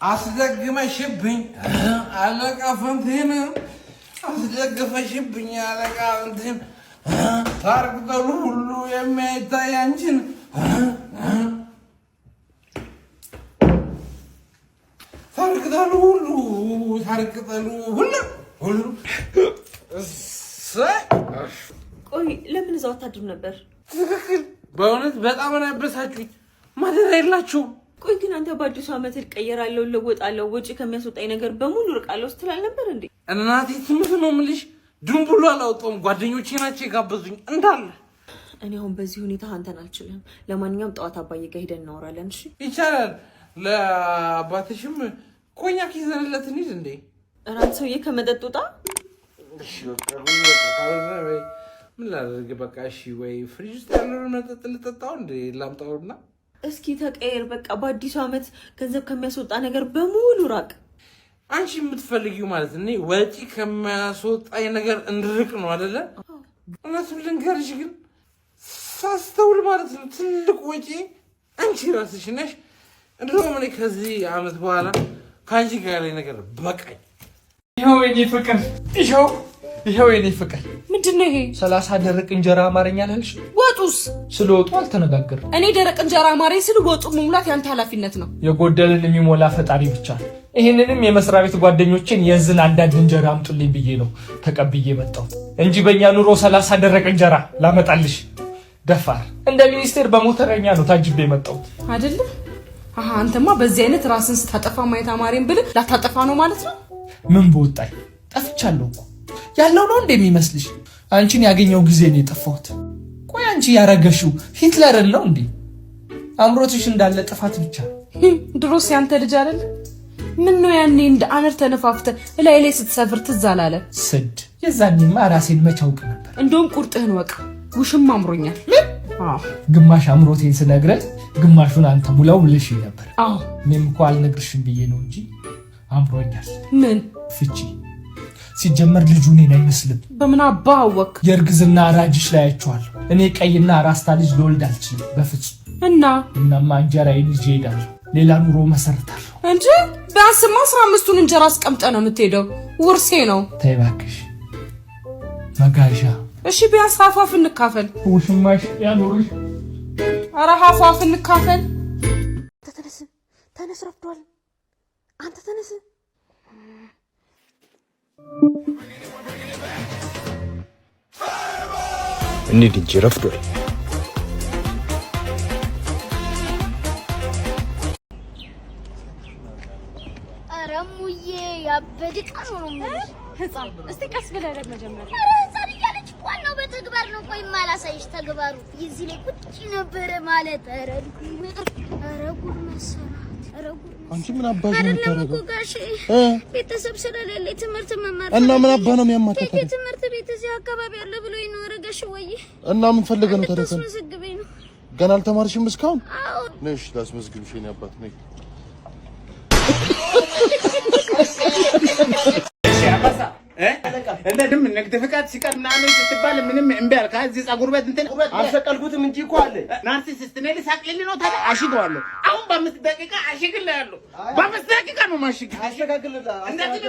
አስደግመሽብኝ አለቃ ፈንቴን አስደግፈሽብኝ አለቃ ፈንቴን ታርቅጠሉ ሁሉ የሚያይታይ አንቺን ታርቅጠሉ ሁሉ ቆይ ለምን እዛው አታድርም ነበር? ትክክል። በእውነት በጣም ነው ያበሳችሁኝ። ማደር የላችሁም። ቆይ ግን አንተ በአዲሱ ዓመት እቀየራለሁ፣ እለወጣለሁ፣ ወጪ ከሚያስወጣኝ ነገር በሙሉ እርቃለሁ ስትል ነበር እንዴ? እናቴ ትምህርት ነው የምልሽ። ድንቡሉ አላወጣሁም። ጓደኞቼ ናቸው የጋበዙኝ እንዳለ። እኔ አሁን በዚህ ሁኔታ አንተን አልችልም። ለማንኛውም ጠዋት አባዬ ጋር ሄደን እናወራለን። እሺ ይቻላል። ለአባትሽም ኮኛክ ይዘንለት እንሂድ እንዴ? እራን ሰውዬ ከመጠጥ ውጣ። እሺ በቃ ምን ላድርግ? በቃ እሺ። ወይ ፍሪጅ ውስጥ ያለውን መጠጥ ልጠጣው እንዴ? ላምጣውና እስኪ ተቀየር። በቃ በአዲሱ ዓመት ገንዘብ ከሚያስወጣ ነገር በሙሉ ራቅ። አንቺ የምትፈልጊው ማለት እኔ ወጪ ከሚያስወጣኝ ነገር እንድርቅ ነው አይደለ? እውነቱን ልንገርሽ ግን ሳስተውል ማለት ነው ትልቅ ወጪ አንቺ ራስሽ ነሽ። እንደውም እኔ ከዚህ ዓመት በኋላ ከአንቺ ጋር ያለኝ ነገር በቃኝ። ይኸው የኔ ፍቅር፣ ይኸው የኔ ፍቅር። ምንድነው ይሄ? 30 ደረቅ እንጀራ አማርኛ አልሽ? ወጡስ? ስለ ወጡ አልተነጋገርም። እኔ ደረቅ እንጀራ አማረኝ ስል ወጡ መሙላት ያንተ ኃላፊነት ነው። የጎደልን የሚሞላ ፈጣሪ ብቻ። ይሄንንም የመስሪያ ቤት ጓደኞችን የዝን አንዳንድ እንጀራ አምጡልኝ ብዬ ነው ተቀብዬ መጣሁ እንጂ በእኛ ኑሮ 30 ደረቅ እንጀራ ላመጣልሽ ደፋር። እንደ ሚኒስቴር በሞተረኛ ነው ታጅቤ መጣሁ አይደል? አንተማ በዚህ አይነት ራስን ስታጠፋ ማየት አማረኝ ብለህ ላታጠፋ ነው ማለት ነው። ምን በወጣኝ ጠፍቻለሁ እኮ ያለው ነው እንደሚመስልሽ? አንቺን ያገኘው ጊዜ ነው የጠፋሁት። ቆይ አንቺ ያረገሽው ሂትለርን ነው እንዴ? አምሮትሽ እንዳለ ጥፋት ብቻ። ድሮስ ያንተ ልጅ አይደል? ምን ነው ያኔ እንደ አነር ተነፋፍተ ላይ ላይ ስትሰፍር ትዝ አላለ? ስድ የዛኔማ ራሴን መቻውቅ ነበር። እንደውም ቁርጥህን ወቅ። ውሽም አምሮኛል። ግማሽ አምሮቴን ስነግረን ግማሹን አንተ ሙላው ብለሽ ነበር። አዎ እኔም እኮ አልነግርሽም ብዬ ነው እንጂ አምሮኛል። ምን ፍቺ? ሲጀመር ልጁ እኔን አይመስልም። በምን አባህ አወቅ? የእርግዝና ራጅሽ ላይ አይቼዋለሁ። እኔ ቀይና ራስታ ልጅ ልወልድ አልችልም በፍጹም። እናማ እንጀራዬን ይዤ እሄዳለሁ፣ ሌላ ኑሮ መሰርታለሁ እንጂ ቢያንስማ 15ቱን እንጀራ አስቀምጠህ ነው የምትሄደው። ውርሴ ነው። ተይ እባክሽ መጋዣ። እሺ ቢያንስ ሀፋፍ እንካፈል። ውሽማሽ ያኖርሽ። ኧረ ሀፋፍ እንካፈል። ተነስ፣ ረፍዷል። አንተ ተነስ። እንሂድ እንጂ ረፍዷል። ኧረ ሙዬ ያበደ ቀን ነው የምልሽ። ህፃን እስቲ ቀስ ብለህ ደግሞ መጀመሪያ። ኧረ ህፃን እያለች ዋናው በተግባር ነው። ቆይ ማላሳይሽ ተግባሩ እዚህ ላይ ቁጭ ነበረ ማለት። ኧረ ጉድ መሰራት። ኧረ ጉድ አንቺ ምን አባሽ ነው የምታረገው? ጋሼ ቤተሰብ ስለሌለ ትምህርት መማር እና ምን አባ ነው የሚያማተው? ትምህርት ቤት እዚህ አካባቢ አለ ብሎኝ ነው። ኧረ ጋሼ ወይ እና ምን ፈልገህ ነው ታዲያ? መስግበኝ ነው። ገና አልተማርሽም እስካሁን? አዎ ነሽ ላስመዝግብሽ የኔ አባት ነኝ። እንደድም ንግድ ፍቃድ ሲቀር ምናምን ስትባል ምንም እምቢ አልክ። እዚህ ፀጉር ቤት እንትን አልሰቀልኩትም እንጂ እኮ አለ። ናርሲሲስት ነኝ። ልሳቅልኝ ነው ታዲያ? አሽገዋለሁ። አሁን በ5 ደቂቃ አሽግልሃለሁ። በ5 ደቂቃ ነው ማሽግ። አስተካክልልህ። እንደዚህ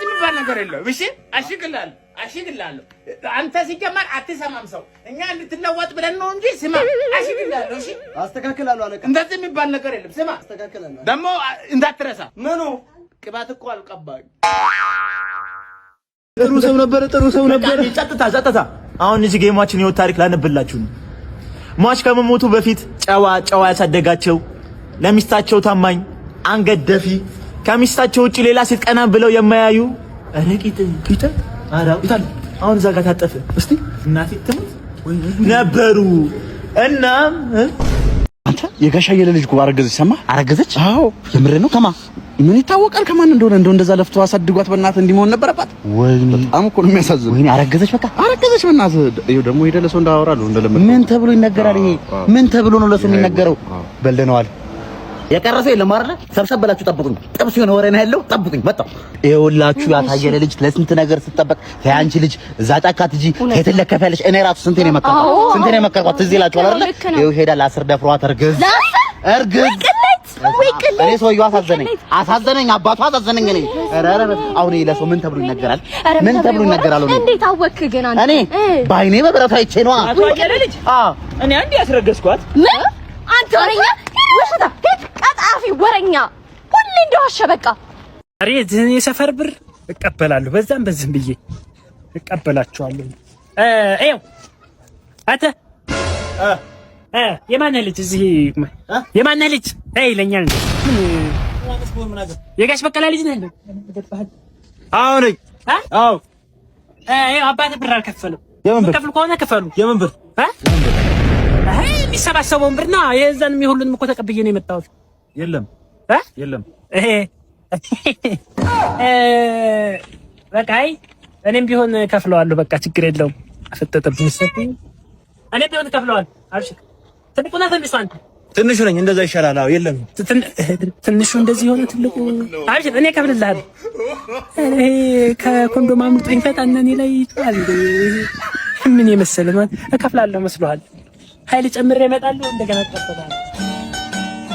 የሚባል ነገር የለውም። እሺ አሽግልሃለሁ። አንተ ሲጀመር አትሰማም ሰው። እኛ እንድትለወጥ ብለን ነው እንጂ ስማ፣ አሽግልሃለሁ። እሺ አስተካክላለሁ አለቃ። እንደዚህ የሚባል ነገር የለም። ስማ አስተካክላለሁ። ደግሞ እንዳትረሳ። ምኑ ቅባት እኮ አልቀባኝ። ጥሩ ሰው ነበረ። ጸጥታ። አሁን እዚህ ጌማችን የወት ታሪክ ላነብላችሁ ነው። ሟች ከመሞቱ በፊት ጨዋ ያሳደጋቸው፣ ለሚስታቸው ታማኝ፣ አንገት ደፊ፣ ከሚስታቸው ውጪ ሌላ ሴት ቀና ብለው የማያዩ ረቂት አራውታል። አሁን እዛ ጋር ታጠፈ። እስቲ እናቴ ትሙት ነበሩ። እናም አንተ የጋሻ የለ ልጅ እኮ አረገዘች። ሰማህ? አረገዘች? አዎ የምር ነው። ከማ ምን ይታወቃል ከማን እንደሆነ እንደዛ ለፍቶ አሳድጓት በእናትህ እንዲህ መሆን ነበረባት። ወይኔ በጣም እኮ ነው የሚያሳዝነው። ወይኔ አረገዘች፣ በቃ አረገዘች በእናትህ። ይኸው ደግሞ ሄደ ለሰው እንዳወራሉ እንደለመደ። ምን ተብሎ ይነገራል? ይሄ ምን ተብሎ ነው ለሰው የሚነገረው? በልደነዋል። የቀረሰው የለም አይደል? ሰብሰብ ብላችሁ ጠብቁኝ። ጥብስ የሆነ ወሬ ነው ያለው። ጠብቁኝ መጣሁ። ይኸውላችሁ ያታየለ ልጅ ለስንት ነገር ስትጠበቅ ያንቺ ልጅ እዛ ጫካ ትጂ ከትለከፈለሽ እኔ ራሱ ስንቴ ነው መከርኳት ትዝ ይላችኋል አይደል? ይኸው ሄዳ ለ10 ደፍሯት እርግዝ እኔ ሰውዬው አሳዘነኝ አባቱ አሳዘነኝ እኔ አሁን ለሰው ምን ተብሎ ይነገራል እንዴት አወክ ግን አንተ እኔ ባይኔ በብረቱ አይቼ ነው አቶ አቀለ ልጅ እኔ አንዴ ያስረገዝኳት ምን አንተ ወረኛ ውሸታ ቀጣፊ ወረኛ ሁሌ እንደዋሸ በቃ አሬ የሰፈር ብር እቀበላለሁ በዛም በዝም ብዬ እቀበላቸዋለሁ ኤው አተ የማነህ ልጅ እዚህ የማነህ ልጅ ይለኛል የጋሽ በቀላ ልጅ ነህ አዎ ነኝ አዎ አባትህ ብር አልከፈለም ከፍል ከሆነ ክፈሉ የምን ብር የሚሰባሰበውን ብርና የዛንም የሁሉንም እኮ ተቀብዬ ነው የመጣሁት የለም በቃ እኔም ቢሆን ከፍለዋለሁ በቃ ችግር የለውም አፈጠጠብኝ ሰጥኝ እኔም ቢሆን ከፍለዋለሁ አብሽር ትልቁና ትንሹ አንተ ትንሹ ነኝ እንደዛ ይሻላል አዎ የለም ትንሹ እንደዚህ ሆነ ትልቁ አብሽር እኔ ከፍልልሃለሁ ከኮንዶም አምልጦኝ ፈታና እኔ ላይ ይጣል ምን የመሰለ ማለት እከፍላለሁ መስሎሃል ኃይል ጨምሬ እመጣለሁ እንደገና ተቀበላለሁ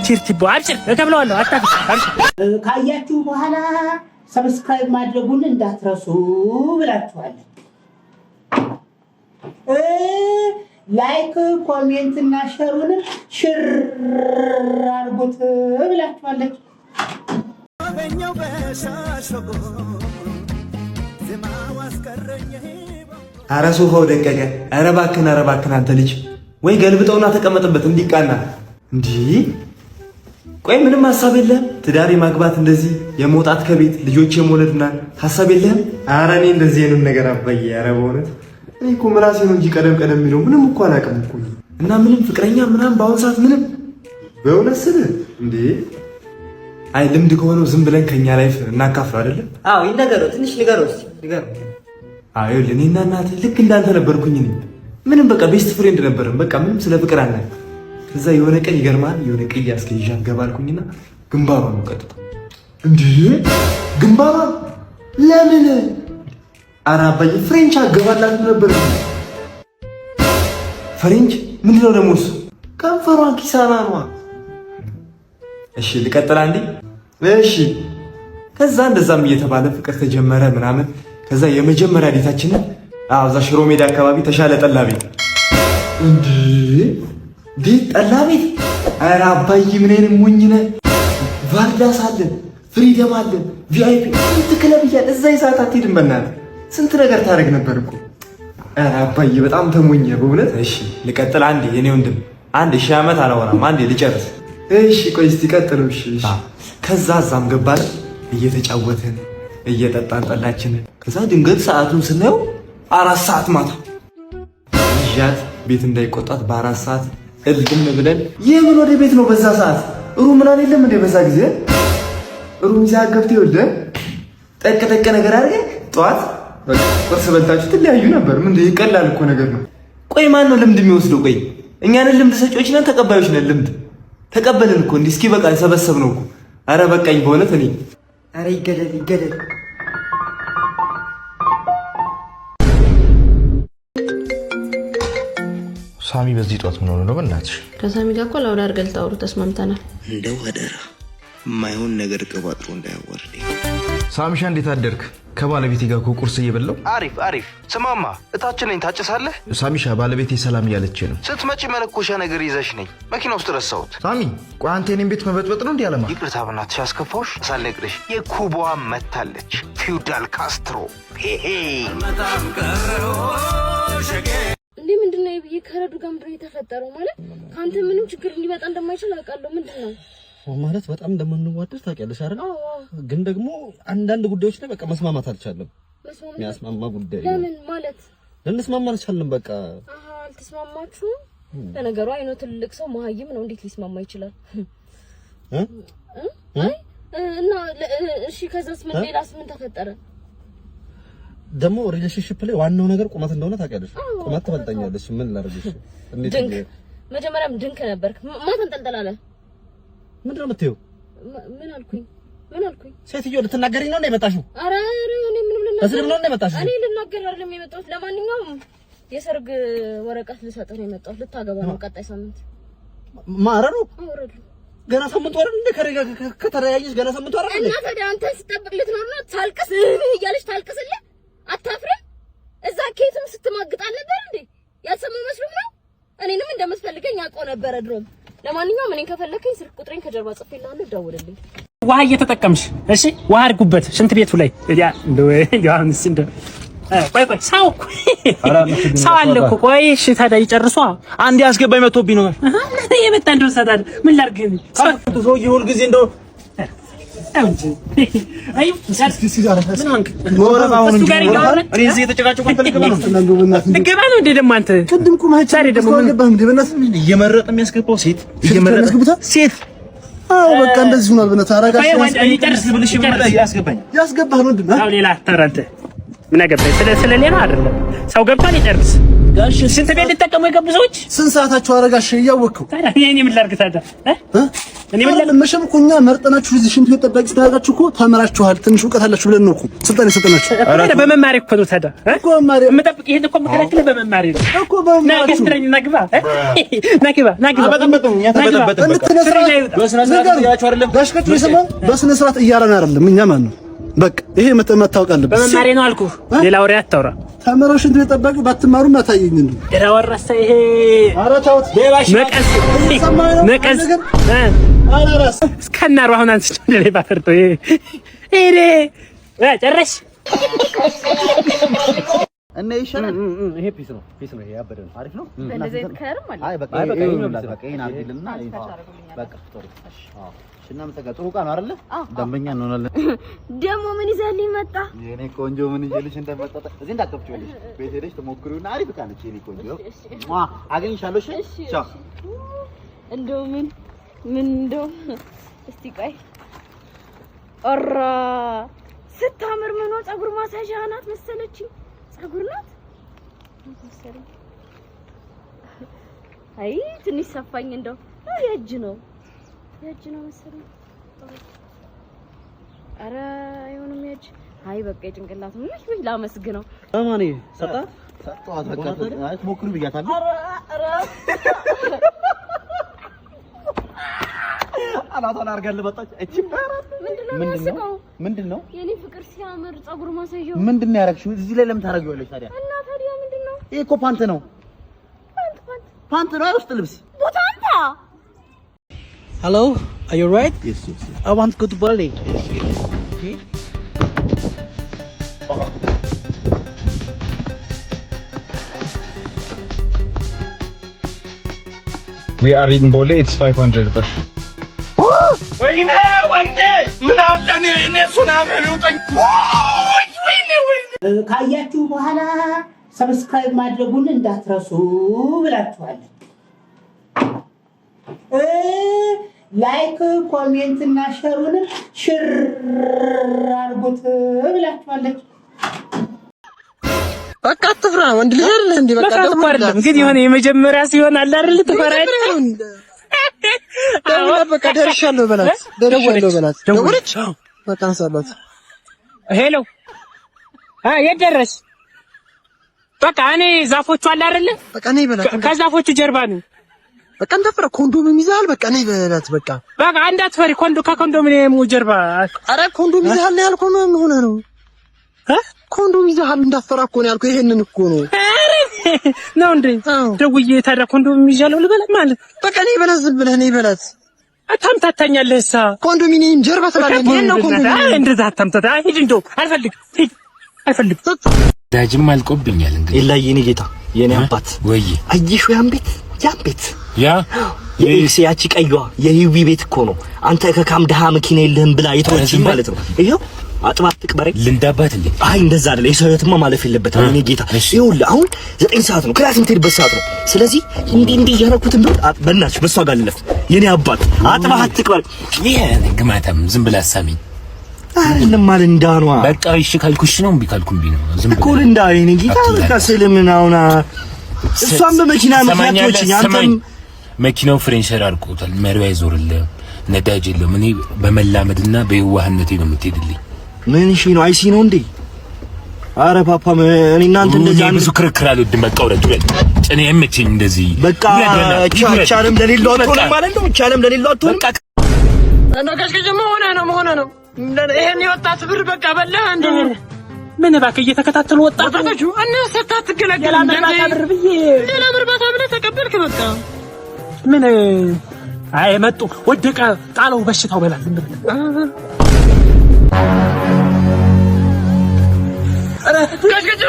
ቺርቲቦ አብሽር እከፍለዋለሁ አታፍሽ አብሽር ካያችሁ በኋላ ሰብስክራይብ ማድረጉን እንዳትረሱ ብላችኋል ላይክ ኮሜንት እና ሼሩን ሽር አድርጉት ብላችኋለች ኧረ ሶፋው ደቀቀ ኧረ እባክህን አንተ ልጅ ወይ ገልብጠውና ተቀመጥበት እንዲቃና እንዴ ቆይ ምንም ሐሳብ የለህም ትዳር ማግባት እንደዚህ የመውጣት ከቤት ልጆች የመውለድና ሐሳብ የለህም ኧረ እኔ እንደዚህ አይነት ነገር አባዬ ኧረ በእውነት እኔ እኮ ምላሴ ነው እንጂ ቀደም የሚለው ምንም እኮ አላውቅም እኮ እና ምንም ፍቅረኛ ምናምን በአሁን ሰዓት ምንም በእውነት ስል እንዴ አይ ልምድ ከሆነው ዝም ብለን ከኛ ላይፍ እናካፍለው አይደለ አዎ ይነገረው ትንሽ ንገረው እስቲ ንገረው አዎ ለኔና እናቴ ልክ እንዳንተ ነበርኩኝ እኔ ምንም በቃ ቤስት ፍሬንድ ነበርን በቃ ምንም ስለ ፍቅር አናውቅም ከዛ የሆነ ቀን ይገርማል የሆነ ቀይ አስከይዣ ገባልኩኝና ግንባሯ ነው ቀጥታ እንዴ ግንባሯ ለምን ኧረ አባዬ ፍሬንች አገባላት ነበር ፍሬንች ምንድነው ደግሞ እሱ ከንፈሯን ኪሳራ ነው እሺ ልቀጥል አንዴ እሺ ከዛ እንደዛም እየተባለ ፍቅር ተጀመረ ምናምን ከዛ የመጀመሪያ ዴታችንን እዛ ሽሮ ሜዳ አካባቢ ተሻለ ጠላ ቤት እንዴ ቤት ጠላ ቤት ኧረ አባዬ ምን አይነት ሞኝ ነህ ቫርዳስ አለን ፍሪደም አለን ቪአይፒ ስንት ክለብ እያለ እዛ ይሳት አትሄድም በእናትህ ስንት ነገር ታደርግ ነበር እኮ ኧረ አባዬ በጣም ተሞኘ በእውነት እሺ ልቀጥል አንዴ የኔ ወንድም አንድ ሺህ ዓመት አላወራም አንዴ ልጨርስ እሺ ቆይ እስቲ ቀጥሉ እሺ ከዛ እዛም ገባን እየተጫወትን እየጠጣን ጠላችንን ከዛ ድንገት ሰዓቱን ስናየው 4 ሰዓት ማታ ይዣት ቤት እንዳይቆጣት በ4 ሰዓት እልም ብለን የምን ወደ ቤት ነው በዛ ሰዓት ሩም ምናምን የለም እንደ በዛ ጊዜ ሩም ይዘህ ገብተህ ይኸውልህ ጠቅ ነገር አድርገህ ጠዋት በቃ ቁርስ በልታችሁ ትለያዩ ነበር ምን ይቀላል እኮ ነገር ነው ቆይ ማን ነው ልምድ የሚወስደው ቆይ እኛ ነን ልምድ ሰጪዎች ነን ተቀባዮች ነን ልምድ ተቀበልን እኮ እንዲህ እስኪ በቃ ሰበሰብነው እኮ ኧረ በቃኝ በእውነት እኔ ኧረ ይገደል ሳሚ በዚህ ጧት ምን ሆነ ነው በእናትሽ ከሳሚ ጋር እኮ ላውራ አድርገን ታውሩ ተስማምተናል እንደው አደራ የማይሆን ነገር ቀባጥሮ እንዳያወርድ ሳሚሻ እንዴት አደርክ ከባለቤቴ ጋር እኮ ቁርስ እየበላው አሪፍ ስማማ እታችን ነኝ ታጭሳለህ ሳሚሻ ባለቤቴ ሰላም እያለች ነው ስትመጪ መለኮሻ ነገር ይዘሽ ነኝ መኪና ውስጥ ረሳሁት ሳሚ ቆይ አንተ የኔን ቤት መበጥበጥ ነው እንዴ ያለማ ይቅርታ በእናትሽ አስከፋውሽ ሳልነግርሽ የኩባዋ መታለች ፊውዳል ካስትሮ እንዴ ምንድነው ይብይ ከረዱ ጋር ምንድነው የተፈጠረው ማለት ካንተ ምንም ችግር ሊመጣ እንደማይችል አውቃለሁ ምንድነው ማለት በጣም እንደምንዋደድ ታውቂያለሽ አይደል ግን ደግሞ አንዳንድ ጉዳዮች ላይ በቃ መስማማት አልቻለም የሚያስማማ ጉዳይ ለምን ማለት ልንስማማ አልቻለም በቃ አልተስማማችሁ ለነገሩ አይኖ ትልቅ ሰው መሀይም ነው እንዴት ሊስማማ ይችላል እና እሺ ከዛስ ምን ሌላስ ምን ተፈጠረ ደግሞ ሪሌሽንሺፕ ላይ ዋናው ነገር ቁመት እንደሆነ ታውቂያለሽ ቁመት ትበልጠኛለሽ ምን ላደርግሽ ድንክ መጀመሪያም ድንክ ነበርክ ማን ተንጠልጠላለ ምንድን ነው የምትይው ምን አልኩኝ ሴትዮ ልትናገሪኝ ነው የመጣሽው ኧረ እኔ ምንም ልናገር ነው የመጣሽው እኔ ልናገር አይደለም የመጣሁት ለማንኛውም የሰርግ ወረቀት ልሰጥህ ነው የመጣሁት ልታገባ ነው ቀጣይ ሳምንት ማረሩ ገና ሳምንቱ አይደል እንደ ከረጋ ከተለያየሽ ገና ሳምንቱ አይደል እና ታዲያ አንተ ስጠብቅ ልትኖር ነው ታልቅስ እያለች ታልቅስልህ አታፍርም እዛ ኬትም ስትማግጥ አልነበር እንዴ ያልሰማው መስሎህ ነው እኔንም እንደምትፈልገኝ አውቀው ነበረ ድሮም ለማንኛውም እኔን ከፈለከኝ ስልክ ቁጥሬን ከጀርባ ጽፌልሃለሁ ደውልልኝ ውሃ እየተጠቀምሽ እሺ ውሃ አድርጉበት ሽንት ቤቱ ላይ ያ እንደው አሁንስ እንደው ቆይ ሰው አለ እኮ ቆይ እሺ ታዲያ ይጨርሷ አንዴ አስገባኝ መጥቶብኝ ነው የመጣ እንደው ሰዳድ ምን ላድርግ ሰው ይሁን ጊዜ እንደው አይ ምን አንክ ልገባ ነው እንደ ደሞ አንተ ቅድም ቁመህ ዛሬ ደግሞ ገባህ እንደ በእናትህ እየመረጠ የሚያስገባው ሴት አዎ በቃ እንደዚህ ሆኗል በእናትህ አረጋሽ ይጨርስ ብልሽ ያስገባህ ምንድን ነው አው ሌላ አታራንተ ምን አገባኝ ስለ ሌላ አይደለም ሰው ገብቷል ይጨርስ ጋሽ ስንት ቤት ሊጠቀሙ የገቡ ሰዎች ስንት ሰዓታችሁ አረጋሽ እያወቅኸው ታዲያ እኔ ምን ላድርግ ታዲያ እኔ ምን ላድርግ መቼም እኮ እኛ መርጠናችሁ እዚህ ሽንት ቤት ጠባቂ ስታደርጋችሁ እኮ ተመራችኋል ትንሽ እውቀት አላችሁ ብለን ነው እኮ ስልጣን የሰጠናችሁ በመማሪ እኮ ነው ታዲያ እኮ መማሪ የምጠብቅ ይሄን እኮ መከራከለ በመማሪ ነው እኮ በመማሪ ናግባ በስነ ስርዓት እያረን አይደለም እኛ ማን ነው በቃ ይሄ መታወቅ አለበት በመማሪ ነው አልኩህ ሌላ ወሬ አታውራ ተመረሽ እንደ ጠባቂ ባትማሩ ማታየኝ እንዴ ደራወራሳ ይሄ አራታውት ደባሽ ነቀስ አራራስ እስከናሩ አሁን አንተ እንደ ባፈርቶ ይሄ ጨረሽ እና ይሻላል ይሄ ፒስ ነው ይሄ ያበደ ነው አሪፍ ነው እንደዚህ ከርም አለ አይ በቃ ይሄ ነው በቃ ይሄን አድርግልና በቃ ጥሩ እሺ አዎ ሽናም ተጋጥሩ ቃን አይደለ ደንበኛ እንሆናለን ደሞ ምን ይዘልኝ መጣ የኔ ቆንጆ ምን ይዤልሽ እንደመጣ እዚህ እንዳትከፍቺልሽ ቤት ሄደሽ ተሞክሪውና አሪፍ ቃነች የኔ ቆንጆ አገኝሻለሁ እሺ ቻው እንደው ምን እንደው እስቲ ቆይ ኦራ ስታምር ምን ነው ፀጉር ማሳዣ ናት መሰለችኝ ፀጉር ናት መሰለኝ አይ ትንሽ ሰፋኝ እንደው የእጅ ነው መሰለኝ አረ አይሆንም የእጅ አይ በቃ የጭንቅላት ነው ወይ ላመስግነው ማማኔ ሰጣት በቃ አይ ሞክሩ ብያታለሁ አረ አላታን አርጋለ መጣች እቺ ምንድነው የኔ ፍቅር ሲያምር ፀጉር ማሳየው ምንድነው ያረግሽው እዚህ ላይ ለምን ታረጋለሽ ታዲያ እና ታዲያ ምንድነው ይሄ እኮ ፓንት ነው ፓንት ነው ውስጥ ልብስ ቦታንታ Hello, are you right? Yes. I want to go to Bali. Okay. We are in Bole, it's 500 per. ወይኔ ምን አለኝ እኔ ሱናም ይውጠኝ ካያችሁ በኋላ ሰብስክራይብ ማድረጉን እንዳትረሱ ብላችኋል ላይክ ኮሜንት እና ሼሩን ሽር አድርጉት ብላችኋለች በቃ አትፍራ ወንድ ልጅ አይደል እንዴ በቃ አይደለም ግን የሆነ የመጀመሪያ ሲሆን አለ አይደል ተፈራጭ በቃ ደርሻለሁ በላት ደወለች በቃ አንሳላት ሄሎ የት ደረስ በቃ እኔ ዛፎቹ አለ አይደል በቃ እኔ በላት ከዛፎቹ ጀርባ ነው በቃ እንዳፈራ ኮንዶም ይዛል በቃ እኔ በላት በቃ እንዳትፈሪ ከኮንዶሚኒየሙ ጀርባ አረ ኮንዶም ይዛል ያልኩህ ነው ምን ሆነ ነው ኮንዶም ይዛል እንዳፈራ እኮ ነው ያልኩህ ይሄንን እኮ ነው ነው እንዴ ደውዬ ታዲያ ኮንዶም ይዣለሁ ልበላት ማለት በቃ እኔ በላት ዝም ብለህ እኔ በላት አታምታታኛለህሳ ኮንዶሚኒየም ጀርባ ስላለኝ ነው ኮንዶሚኒየም እንደዛ አታምታታ ሂድ እንደው አልፈልግ ዳጅም አልቆብኛል እንግዲህ ኢላ የኔ ጌታ የኔ አባት ወይ አየሽው ያን ቤት ያቺ ቀይዋ የህዊ ቤት እኮ ነው አንተ ከካም ደሃ መኪና የለህም ብላ የተወችኝ ማለት ነው ይሄው አጥባት ትቅበረኝ ልንዳባት እንዴ አይ እንደዛ አይደለ የሰው ህይወትማ ማለፍ የለበትም እኔ ጌታ ይኸውልህ አሁን 9 ሰዓት ነው ክላስ የምትሄድበት ሰዓት ነው ስለዚህ እንዲህ እያደረኩት እንደው በእናትሽ በሷ ጋር ልለፍ የኔ አባት አጥባት ትቅበረኝ ይሄ ግማታም ዝም ብላ አሳሚኝ አይደለም ማለት እንዳኗ በቃ እሺ ካልኩሽ ነው እምቢ ካልኩኝ ነው ዝም ብላ እኮ እንዳ የኔ ጌታ በቃ ስለምናውና እሷም በመኪና ምክንያቶች አንተም መኪናው ፍሬንሸር አርቆታል መሪው አይዞርልህም ነዳጅ የለውም እኔ በመላመድና በየዋህነቴ ነው የምትሄድልኝ ምን እሺ ነው አይሲ ነው እንዴ አረ ፓፓ እኔ እናንተ እንደዚህ ብዙ ክርክር አልወድም በቃ ወረድ ጭኔ የምችኝ እንደዚህ በቃ ቻለም ለሌለው አትሆንም ማለት ነው ቻለም ለሌለው አትሆንም ተነጋሽከጀማ ሆነ ነው ይሄን የወጣት ብር በቃ በላ እንደ ምን እባክህ እየተከታተሉ ወጣቶቹ እና ሰታት ገለገላ ብር ብዬ ሌላ ብር ብለህ ተቀበልክ በቃ ምን አይ መጡ ወደቀ ጣለው በሽታው በላ አረ ከስከጅ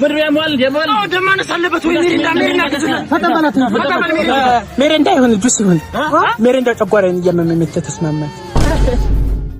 ምድር ያሟል ደማነስ አለበት ወይ ሜሬንዳ ይሁን ጁስ ይሁን ሜሬንዳ ጨጓራዬን እያመመኝ ተስማማ